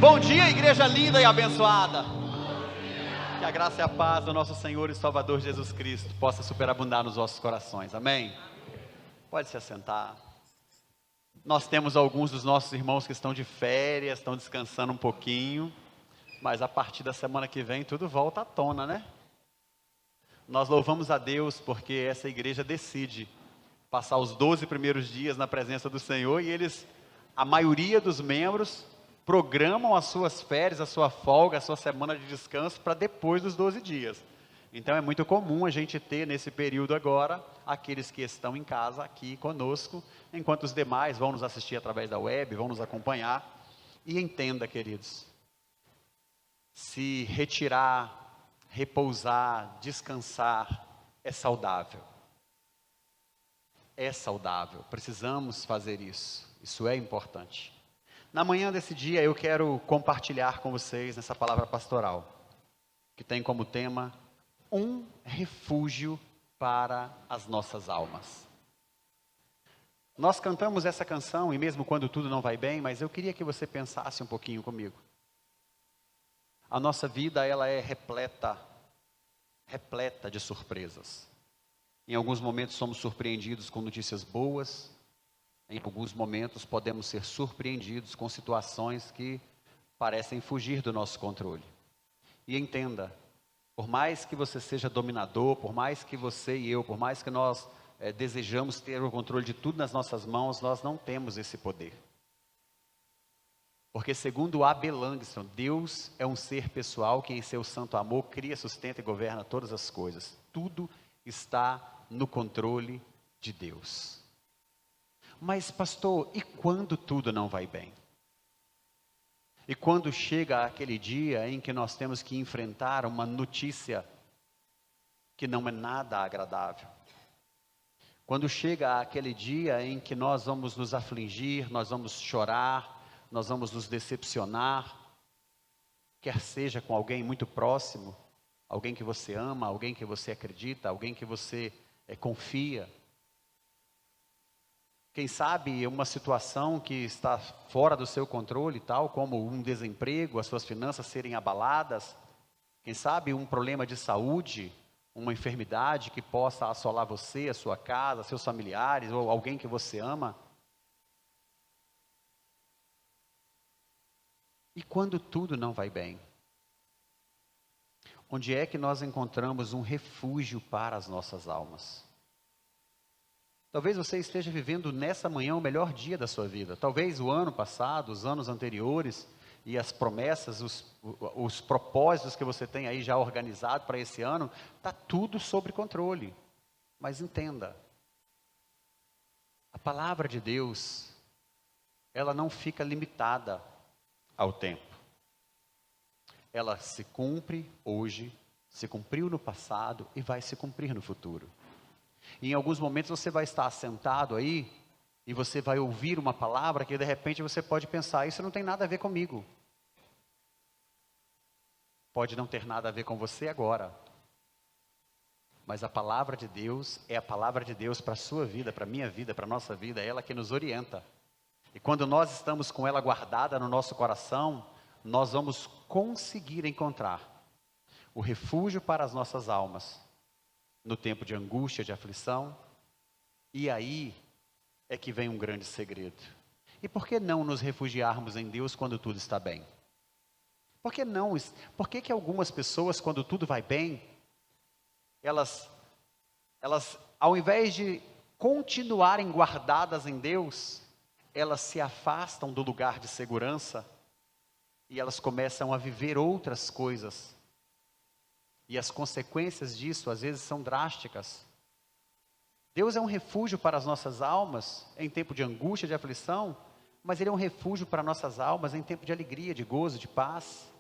Bom dia, igreja linda e abençoada. Que a graça e a paz do nosso Senhor e Salvador Jesus Cristo possa superabundar nos vossos corações, amém? Pode se assentar. Nós temos alguns dos nossos irmãos que estão de férias, estão descansando um pouquinho, mas a partir da semana que vem tudo volta à tona, né? Nós louvamos a Deus porque essa igreja decide passar os 12 primeiros dias na presença do Senhor, e a maioria dos membros programam as suas férias, a sua folga, a sua semana de descanso para depois dos 12 dias. Então é muito comum a gente ter nesse período agora, aqueles que estão em casa aqui conosco, enquanto os demais vão nos assistir através da web, vão nos acompanhar. E entenda, queridos, se retirar, repousar, descansar é saudável. É saudável, precisamos fazer isso é importante. Na manhã desse dia eu quero compartilhar com vocês essa palavra pastoral, que tem como tema, um refúgio para as nossas almas. Nós cantamos essa canção, e mesmo quando tudo não vai bem, mas eu queria que você pensasse um pouquinho comigo. A nossa vida, ela é repleta de surpresas. Em alguns momentos somos surpreendidos com notícias boas, em alguns momentos podemos ser surpreendidos com situações que parecem fugir do nosso controle. E entenda, por mais que você seja dominador, por mais que você e eu, por mais que nós desejamos ter o controle de tudo nas nossas mãos, nós não temos esse poder. Porque segundo A.B. Langston, Deus é um ser pessoal que em seu santo amor cria, sustenta e governa todas as coisas. Tudo está no controle de Deus. Mas pastor, e quando tudo não vai bem? E quando chega aquele dia em que nós temos que enfrentar uma notícia que não é nada agradável? Quando chega aquele dia em que nós vamos nos afligir, nós vamos chorar, nós vamos nos decepcionar, quer seja com alguém muito próximo, alguém que você ama, alguém que você acredita, alguém que você confia. Quem sabe uma situação que está fora do seu controle, tal como um desemprego, as suas finanças serem abaladas. Quem sabe um problema de saúde, uma enfermidade que possa assolar você, a sua casa, seus familiares ou alguém que você ama. E quando tudo não vai bem? Onde é que nós encontramos um refúgio para as nossas almas? Talvez você esteja vivendo nessa manhã o melhor dia da sua vida. Talvez o ano passado, os anos anteriores e as promessas, os propósitos que você tem aí já organizado para esse ano, está tudo sob controle. Mas entenda, a palavra de Deus, ela não fica limitada ao tempo. Ela se cumpre hoje, se cumpriu no passado e vai se cumprir no futuro. E em alguns momentos você vai estar sentado aí e você vai ouvir uma palavra que de repente você pode pensar, isso não tem nada a ver comigo. Pode não ter nada a ver com você agora. Mas a palavra de Deus é a palavra de Deus para a sua vida, para a minha vida, para a nossa vida, é ela que nos orienta. E quando nós estamos com ela guardada no nosso coração, nós vamos conseguir encontrar o refúgio para as nossas almas. No tempo de angústia, de aflição. E aí é que vem um grande segredo. E por que não nos refugiarmos em Deus quando tudo está bem? Por que não? Por que algumas pessoas, quando tudo vai bem, elas ao invés de continuarem guardadas em Deus, elas se afastam do lugar de segurança e elas começam a viver outras coisas? E as consequências disso, às vezes, são drásticas. Deus é um refúgio para as nossas almas, em tempo de angústia, de aflição, mas Ele é um refúgio para nossas almas, em tempo de alegria, de gozo, de paz,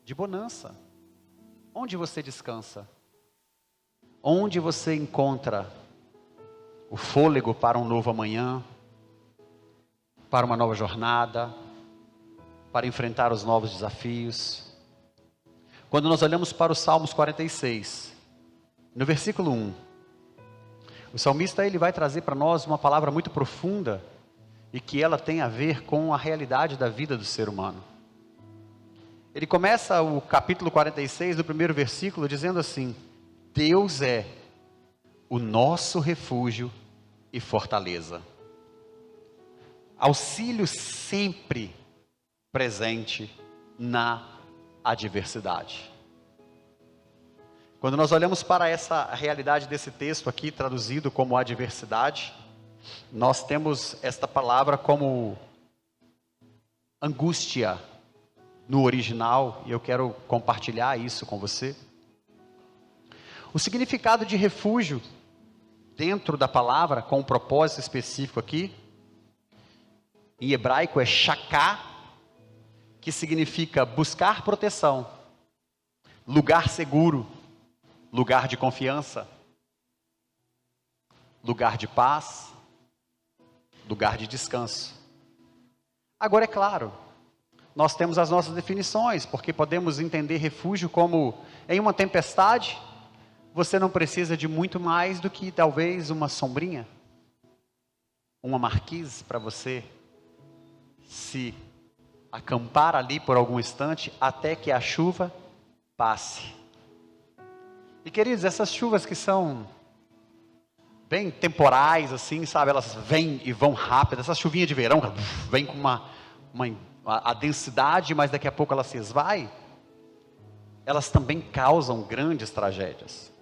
de bonança. Onde você descansa? Onde você encontra o fôlego para um novo amanhã, para uma nova jornada, para enfrentar os novos desafios? Quando nós olhamos para o Salmos 46, no versículo 1, o salmista ele vai trazer para nós uma palavra muito profunda e que ela tem a ver com a realidade da vida do ser humano. Ele começa o capítulo 46, do primeiro versículo, dizendo assim: Deus é o nosso refúgio e fortaleza, auxílio sempre presente na adversidade. Quando nós olhamos para essa realidade desse texto aqui, traduzido como adversidade, nós temos esta palavra como angústia no original, e eu quero compartilhar isso com você. O significado de refúgio dentro da palavra, com um propósito específico aqui, em hebraico é shaká, que significa buscar proteção, lugar seguro, lugar de confiança, lugar de paz, lugar de descanso. Agora é claro, nós temos as nossas definições, porque podemos entender refúgio como em uma tempestade, você não precisa de muito mais do que talvez uma sombrinha, uma marquise para você se acampar ali por algum instante até que a chuva passe. E queridos, essas chuvas que são bem temporais, assim, sabe, elas vêm e vão rápido, essas chuvinhas de verão, vem com a densidade, mas daqui a pouco ela se esvai, elas também causam grandes tragédias.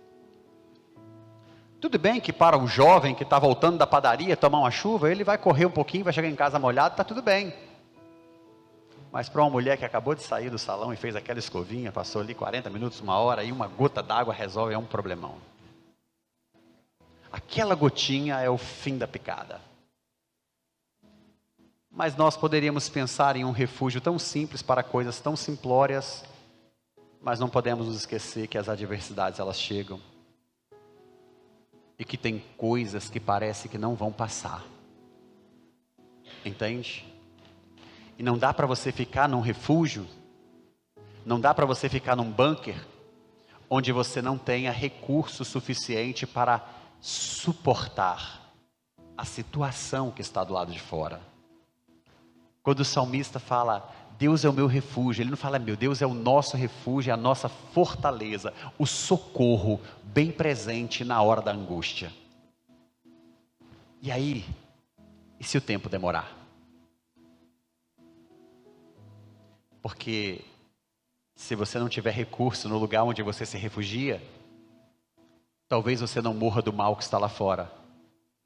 Tudo bem que para um jovem que está voltando da padaria, tomar uma chuva, ele vai correr um pouquinho, vai chegar em casa molhado, está tudo bem. Mas para uma mulher que acabou de sair do salão e fez aquela escovinha, passou ali 40 minutos, uma hora, e uma gota d'água resolve, é um problemão. Aquela gotinha é o fim da picada. Mas nós poderíamos pensar em um refúgio tão simples para coisas tão simplórias, mas não podemos nos esquecer que as adversidades elas chegam. E que tem coisas que parece que não vão passar. Entende? E não dá para você ficar num refúgio, não dá para você ficar num bunker, onde você não tenha recurso suficiente para suportar a situação que está do lado de fora. Quando o salmista fala, Deus é o meu refúgio, ele não fala, meu Deus é o nosso refúgio, é a nossa fortaleza, o socorro bem presente na hora da angústia. E aí, e se o tempo demorar? Porque se você não tiver recurso no lugar onde você se refugia, talvez você não morra do mal que está lá fora,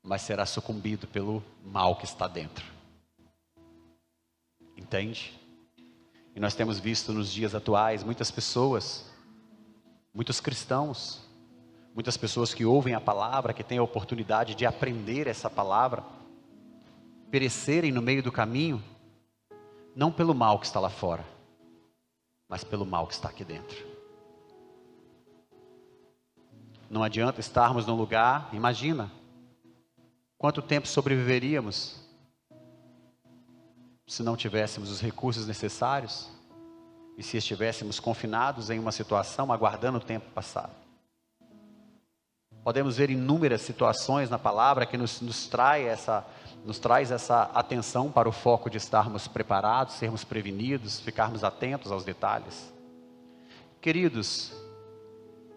mas será sucumbido pelo mal que está dentro. Entende? E nós temos visto nos dias atuais muitas pessoas, muitos cristãos, muitas pessoas que ouvem a palavra, que têm a oportunidade de aprender essa palavra, perecerem no meio do caminho, não pelo mal que está lá fora, mas pelo mal que está aqui dentro. Não adianta estarmos num lugar, imagina, quanto tempo sobreviveríamos se não tivéssemos os recursos necessários e se estivéssemos confinados em uma situação aguardando o tempo passar. Podemos ver inúmeras situações na palavra que nos traz essa atenção para o foco de estarmos preparados, sermos prevenidos, ficarmos atentos aos detalhes. Queridos,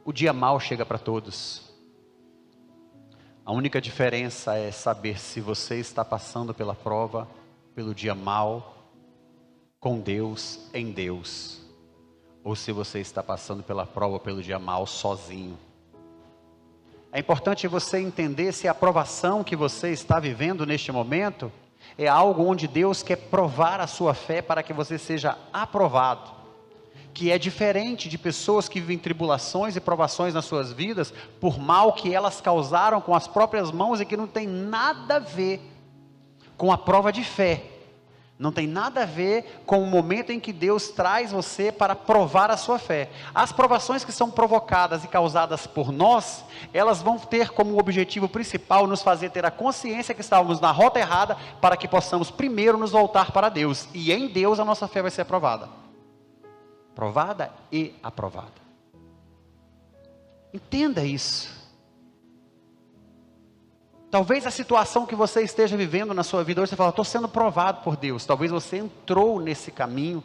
o dia mau chega para todos. A única diferença é saber se você está passando pela prova, pelo dia mau, com Deus, em Deus, ou se você está passando pela prova, pelo dia mau, sozinho. É importante você entender se a provação que você está vivendo neste momento é algo onde Deus quer provar a sua fé para que você seja aprovado, que é diferente de pessoas que vivem tribulações e provações nas suas vidas, por mal que elas causaram com as próprias mãos e que não tem nada a ver com a prova de fé, não tem nada a ver com o momento em que Deus traz você para provar a sua fé. As provações que são provocadas e causadas por nós, elas vão ter como objetivo principal nos fazer ter a consciência que estávamos na rota errada, para que possamos primeiro nos voltar para Deus, e em Deus a nossa fé vai ser aprovada. Provada e aprovada. Entenda isso. Talvez a situação que você esteja vivendo na sua vida hoje, você fala, estou sendo provado por Deus. Talvez você entrou nesse caminho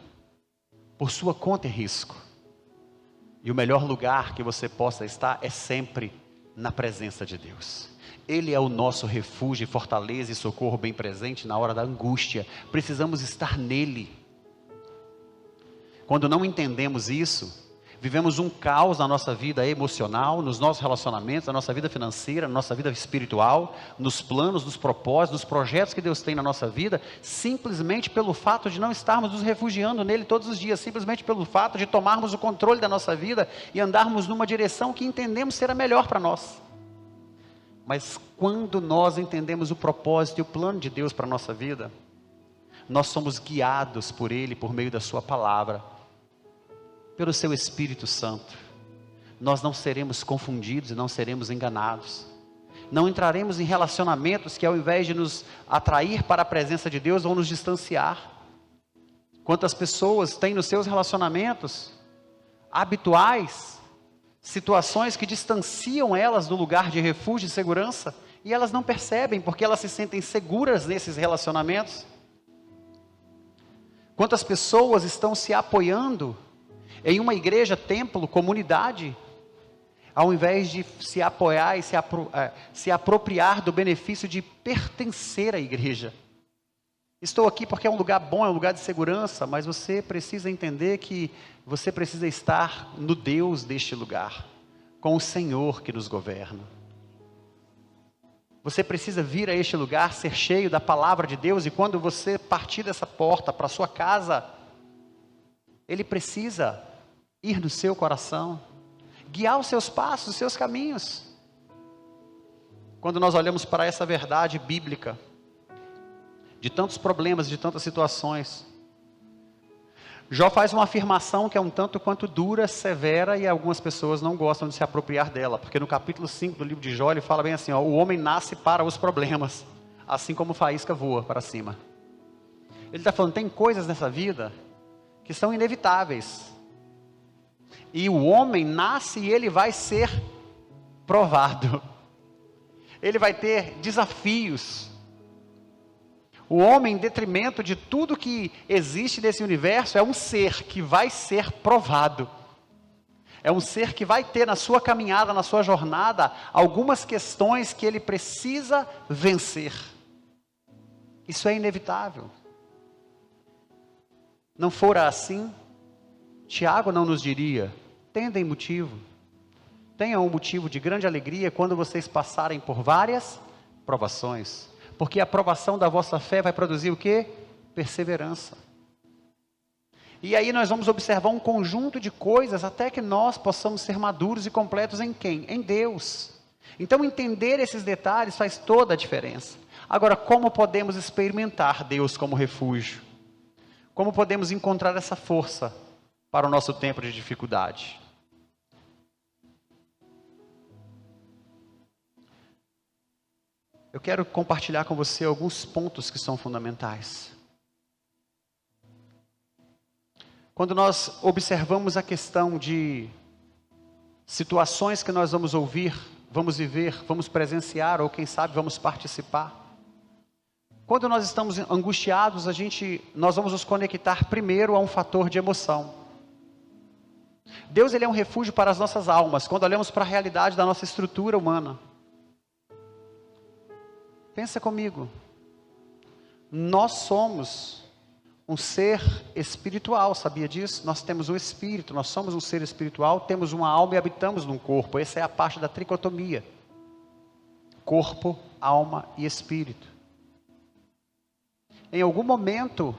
por sua conta e risco. E o melhor lugar que você possa estar é sempre na presença de Deus. Ele é o nosso refúgio, fortaleza e socorro bem presente na hora da angústia. Precisamos estar nele. Quando não entendemos isso, vivemos um caos na nossa vida emocional, nos nossos relacionamentos, na nossa vida financeira, na nossa vida espiritual, nos planos, nos propósitos, nos projetos que Deus tem na nossa vida, simplesmente pelo fato de não estarmos nos refugiando nele todos os dias, simplesmente pelo fato de tomarmos o controle da nossa vida e andarmos numa direção que entendemos ser a melhor para nós. Mas quando nós entendemos o propósito e o plano de Deus para a nossa vida, nós somos guiados por Ele, por meio da Sua palavra, pelo Seu Espírito Santo. Nós não seremos confundidos e não seremos enganados. Não entraremos em relacionamentos que, ao invés de nos atrair para a presença de Deus, vão nos distanciar. Quantas pessoas têm nos seus relacionamentos habituais situações que distanciam elas do lugar de refúgio e segurança, e elas não percebem, porque elas se sentem seguras nesses relacionamentos. Quantas pessoas estão se apoiando em uma igreja, templo, comunidade, ao invés de se apoiar e se apropriar do benefício de pertencer à igreja. Estou aqui porque é um lugar bom, é um lugar de segurança, mas você precisa entender que você precisa estar no Deus deste lugar, com o Senhor que nos governa. Você precisa vir a este lugar, ser cheio da palavra de Deus, e quando você partir dessa porta para a sua casa, Ele precisa ir no seu coração, guiar os seus passos, os seus caminhos. Quando nós olhamos para essa verdade bíblica, de tantos problemas, de tantas situações, Jó faz uma afirmação que é um tanto quanto dura, severa, e algumas pessoas não gostam de se apropriar dela, porque no capítulo 5 do livro de Jó, ele fala bem assim, o homem nasce para os problemas, assim como faísca voa para cima. Ele está falando, tem coisas nessa vida que são inevitáveis, e o homem nasce e ele vai ser provado, ele vai ter desafios. O homem, em detrimento de tudo que existe nesse universo, é um ser que vai ser provado. É um ser que vai ter na sua caminhada, na sua jornada, algumas questões que ele precisa vencer. Isso é inevitável. Não fora assim, Tiago não nos diria, tendem motivo. Tenham um motivo de grande alegria quando vocês passarem por várias provações. Porque a aprovação da vossa fé vai produzir o quê? Perseverança. E aí nós vamos observar um conjunto de coisas até que nós possamos ser maduros e completos em quem? Em Deus. Então entender esses detalhes faz toda a diferença. Agora, como podemos experimentar Deus como refúgio? Como podemos encontrar essa força para o nosso tempo de dificuldade? Eu quero compartilhar com você alguns pontos que são fundamentais. Quando nós observamos a questão de situações que nós vamos ouvir, vamos viver, vamos presenciar, ou quem sabe vamos participar. Quando nós estamos angustiados, nós vamos nos conectar primeiro a um fator de emoção. Deus, Ele é um refúgio para as nossas almas, quando olhamos para a realidade da nossa estrutura humana. Pensa comigo, nós somos um ser espiritual, sabia disso? Nós temos um espírito, nós somos um ser espiritual, temos uma alma e habitamos num corpo. Essa é a parte da tricotomia, corpo, alma e espírito. Em algum momento,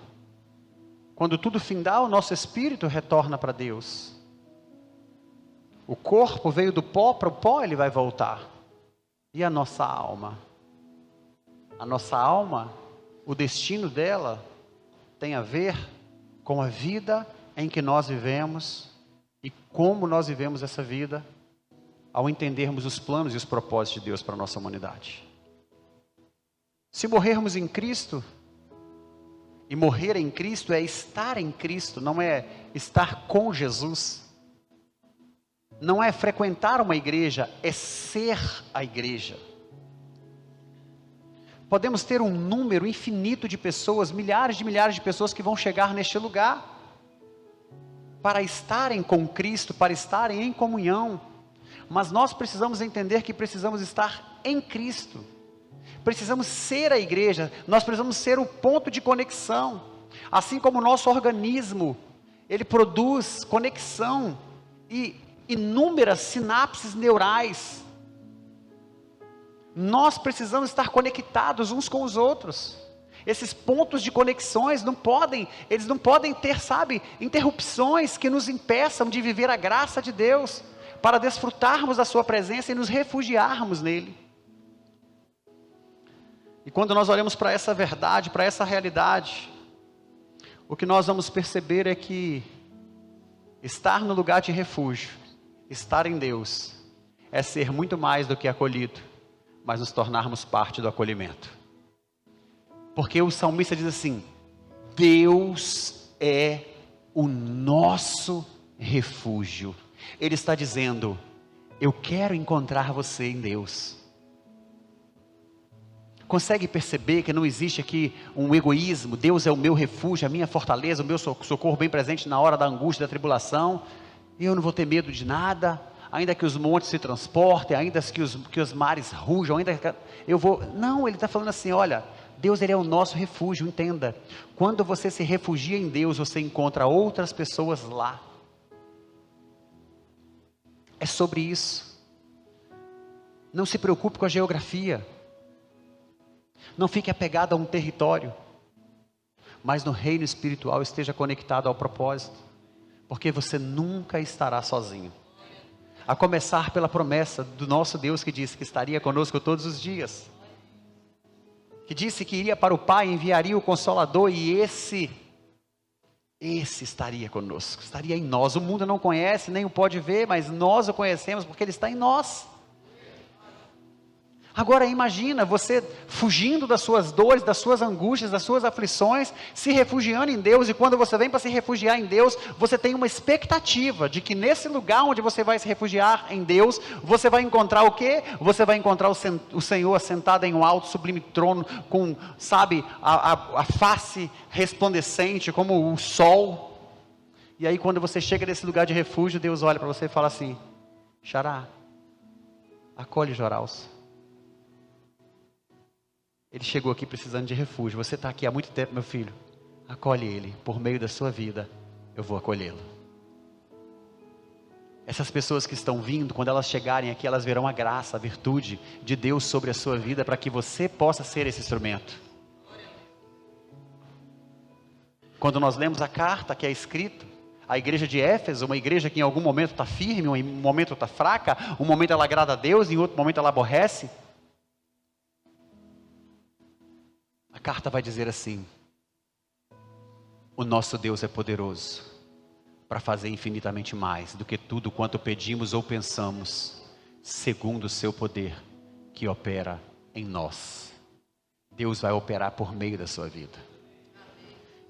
quando tudo findar, o nosso espírito retorna para Deus. O corpo veio do pó, para o pó ele vai voltar. E a nossa alma? A nossa alma, o destino dela tem a ver com a vida em que nós vivemos e como nós vivemos essa vida ao entendermos os planos e os propósitos de Deus para a nossa humanidade. Se morrermos em Cristo, e morrer em Cristo é estar em Cristo, não é estar com Jesus, não é frequentar uma igreja, é ser a igreja. Podemos ter um número infinito de pessoas, milhares de pessoas que vão chegar neste lugar. para estarem com Cristo, para estarem em comunhão. Mas nós precisamos entender que precisamos estar em Cristo. Precisamos ser a igreja, nós precisamos ser o ponto de conexão. Assim como o nosso organismo, ele produz conexão e inúmeras sinapses neurais. Nós precisamos estar conectados uns com os outros. Esses pontos de conexões eles não podem ter, interrupções que nos impeçam de viver a graça de Deus, para desfrutarmos da sua presença e nos refugiarmos nele. E quando nós olhamos para essa verdade, para essa realidade, o que nós vamos perceber é que estar no lugar de refúgio, estar em Deus, é ser muito mais do que acolhido, mas nos tornarmos parte do acolhimento. Porque o salmista diz assim: Deus é o nosso refúgio. Ele está dizendo: eu quero encontrar você em Deus. Consegue perceber que não existe aqui um egoísmo? Deus é o meu refúgio, a minha fortaleza, o meu socorro bem presente na hora da angústia, da tribulação. Eu não vou ter medo de nada, ainda que os montes se transportem, ainda que os mares rujam, ainda que eu vou... Não, ele está falando assim: olha, Deus, ele é o nosso refúgio. Entenda, quando você se refugia em Deus, você encontra outras pessoas lá. É sobre isso. Não se preocupe com a geografia. Não fique apegado a um território. Mas no reino espiritual esteja conectado ao propósito. Porque você nunca estará sozinho. A começar pela promessa do nosso Deus, que disse que estaria conosco todos os dias. Que disse que iria para o Pai, enviaria o Consolador, e esse estaria conosco, estaria em nós. O mundo não conhece, nem o pode ver, mas nós o conhecemos porque ele está em nós. Agora imagina você fugindo das suas dores, das suas angústias, das suas aflições, se refugiando em Deus. E quando você vem para se refugiar em Deus, você tem uma expectativa de que nesse lugar onde você vai se refugiar em Deus, você vai encontrar o quê? Você vai encontrar o Senhor assentado em um alto sublime trono, com, a face resplandecente como o sol. E aí quando você chega nesse lugar de refúgio, Deus olha para você e fala assim: Xará, acolhe Joraus. Ele chegou aqui precisando de refúgio. Você está aqui há muito tempo, meu filho. Acolhe ele. Por meio da sua vida, eu vou acolhê-lo. Essas pessoas que estão vindo, quando elas chegarem aqui, elas verão a graça, a virtude de Deus sobre a sua vida, para que você possa ser esse instrumento. Quando nós lemos a carta que é escrita, a igreja de Éfeso, uma igreja que em algum momento está firme, um momento está fraca, um momento ela agrada a Deus, em outro momento ela aborrece. A carta vai dizer assim: o nosso Deus é poderoso para fazer infinitamente mais do que tudo quanto pedimos ou pensamos, segundo o seu poder que opera em nós. Deus vai operar por meio da sua vida.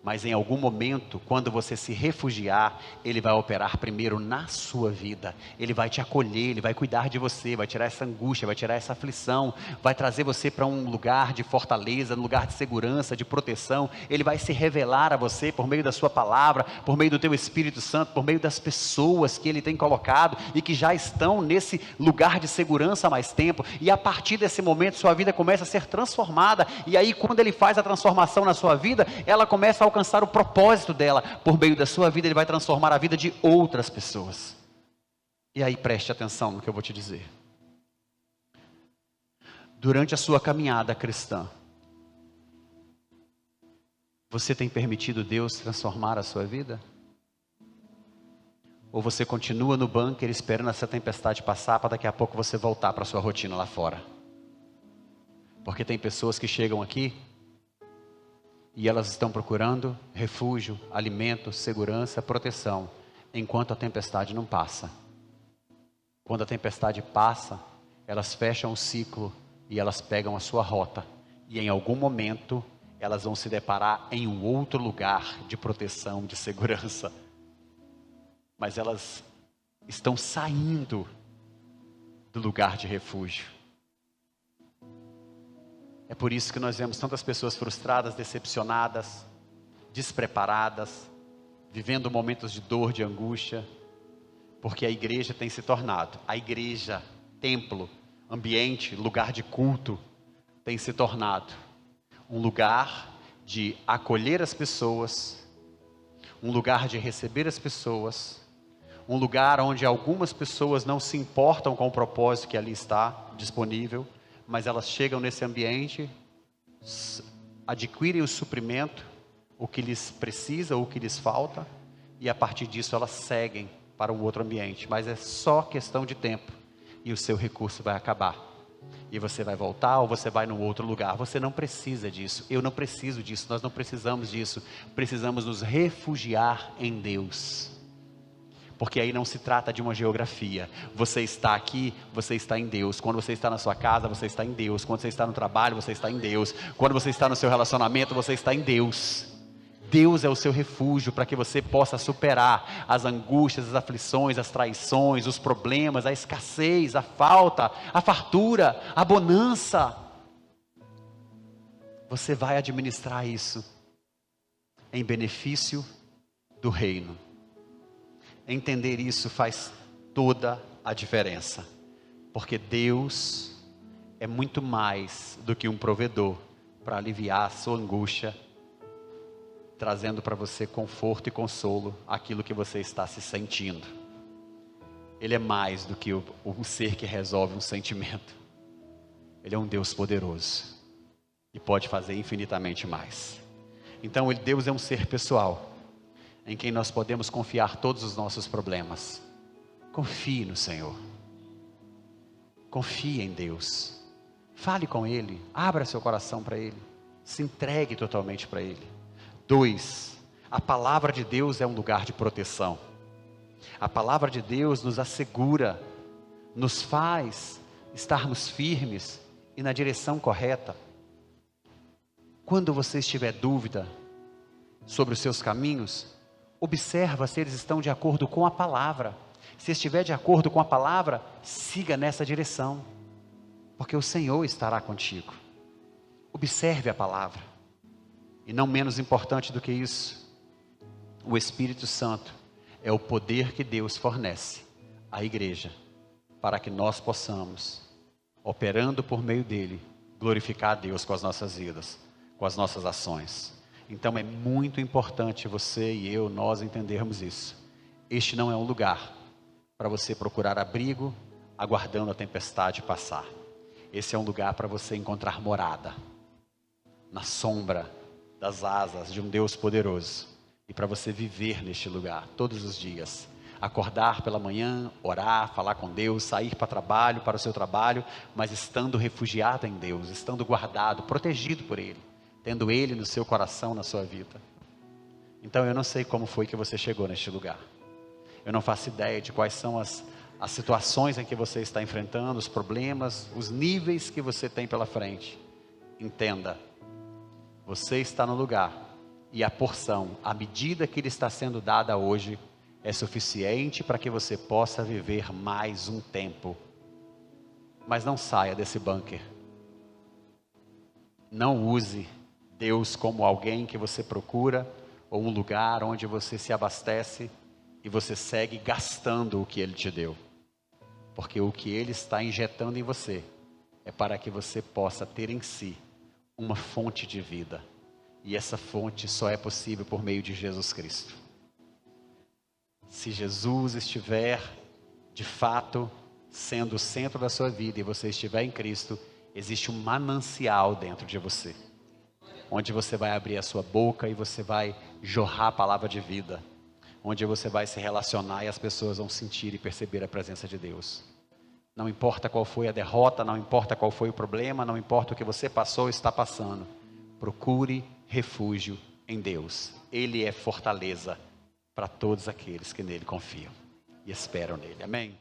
Mas em algum momento, quando você se refugiar, Ele vai operar primeiro na sua vida. Ele vai te acolher, Ele vai cuidar de você, vai tirar essa angústia, vai tirar essa aflição, vai trazer você para um lugar de fortaleza, um lugar de segurança, de proteção. Ele vai se revelar a você por meio da sua palavra, por meio do teu Espírito Santo, por meio das pessoas que Ele tem colocado e que já estão nesse lugar de segurança há mais tempo. E a partir desse momento, sua vida começa a ser transformada. E aí, quando Ele faz a transformação na sua vida, ela começa a alcançar o propósito dela. Por meio da sua vida, Ele vai transformar a vida de outras pessoas. E aí preste atenção no que eu vou te dizer. Durante a sua caminhada cristã, você tem permitido Deus transformar a sua vida? Ou você continua no bunker esperando essa tempestade passar para daqui a pouco você voltar para a sua rotina lá fora? Porque tem pessoas que chegam aqui e elas estão procurando refúgio, alimento, segurança, proteção, enquanto a tempestade não passa. Quando a tempestade passa, elas fecham o ciclo e elas pegam a sua rota. E em algum momento, elas vão se deparar em um outro lugar de proteção, de segurança. Mas elas estão saindo do lugar de refúgio. É por isso que nós vemos tantas pessoas frustradas, decepcionadas, despreparadas, vivendo momentos de dor, de angústia, porque a igreja tem se tornado, a igreja, templo, ambiente, lugar de culto, tem se tornado um lugar de acolher as pessoas, um lugar de receber as pessoas, um lugar onde algumas pessoas não se importam com o propósito que ali está disponível, mas elas chegam nesse ambiente, adquirem o suprimento, o que lhes precisa, o que lhes falta, e a partir disso elas seguem para um outro ambiente, mas é só questão de tempo, e o seu recurso vai acabar, e você vai voltar, ou você vai num outro lugar. Você não precisa disso, eu não preciso disso, nós não precisamos disso, precisamos nos refugiar em Deus, porque aí não se trata de uma geografia. Você está aqui, você está em Deus. Quando você está na sua casa, você está em Deus. Quando você está no trabalho, você está em Deus. Quando você está no seu relacionamento, você está em Deus. Deus é o seu refúgio para que você possa superar as angústias, as aflições, as traições, os problemas, a escassez, a falta, a fartura, a bonança. Você vai administrar isso em benefício do reino. Entender isso faz toda a diferença, porque Deus é muito mais do que um provedor para aliviar a sua angústia, trazendo para você conforto e consolo aquilo que você está se sentindo. Ele é mais do que o ser que resolve um sentimento. Ele é um Deus poderoso e pode fazer infinitamente mais. Então Deus é um ser pessoal, em quem nós podemos confiar todos os nossos problemas. Confie no Senhor, confie em Deus, fale com Ele, abra seu coração para Ele, se entregue totalmente para Ele. 2, a palavra de Deus é um lugar de proteção. A palavra de Deus nos assegura, nos faz estarmos firmes e na direção correta. Quando você estiver dúvida sobre os seus caminhos, observa se eles estão de acordo com a palavra. Se estiver de acordo com a palavra, siga nessa direção, porque o Senhor estará contigo. Observe a palavra. E não menos importante do que isso, o Espírito Santo é o poder que Deus fornece à igreja, para que nós possamos, operando por meio dele, glorificar a Deus com as nossas vidas, com as nossas ações. Então é muito importante você e eu, nós entendermos isso. Este não é um lugar para você procurar abrigo, aguardando a tempestade passar. Esse é um lugar para você encontrar morada, na sombra das asas de um Deus poderoso, e para você viver neste lugar todos os dias, acordar pela manhã, orar, falar com Deus, sair para o seu trabalho, mas estando refugiado em Deus, estando guardado, protegido por Ele, tendo Ele no seu coração, na sua vida. Então eu não sei como foi que você chegou neste lugar, eu não faço ideia de quais são as situações em que você está enfrentando, os problemas, os níveis que você tem pela frente. Entenda, você está no lugar, e a porção, a medida que lhe está sendo dada hoje, é suficiente para que você possa viver mais um tempo. Mas não saia desse bunker. Não use Deus como alguém que você procura, ou um lugar onde você se abastece, e você segue gastando o que Ele te deu. Porque o que Ele está injetando em você, é para que você possa ter em si uma fonte de vida, e essa fonte só é possível por meio de Jesus Cristo. Se Jesus estiver de fato sendo o centro da sua vida, e você estiver em Cristo, existe um manancial dentro de você, onde você vai abrir a sua boca e você vai jorrar a palavra de vida, onde você vai se relacionar e as pessoas vão sentir e perceber a presença de Deus. Não importa qual foi a derrota, não importa qual foi o problema, não importa o que você passou ou está passando. Procure refúgio em Deus. Ele é fortaleza para todos aqueles que nele confiam e esperam nele. Amém?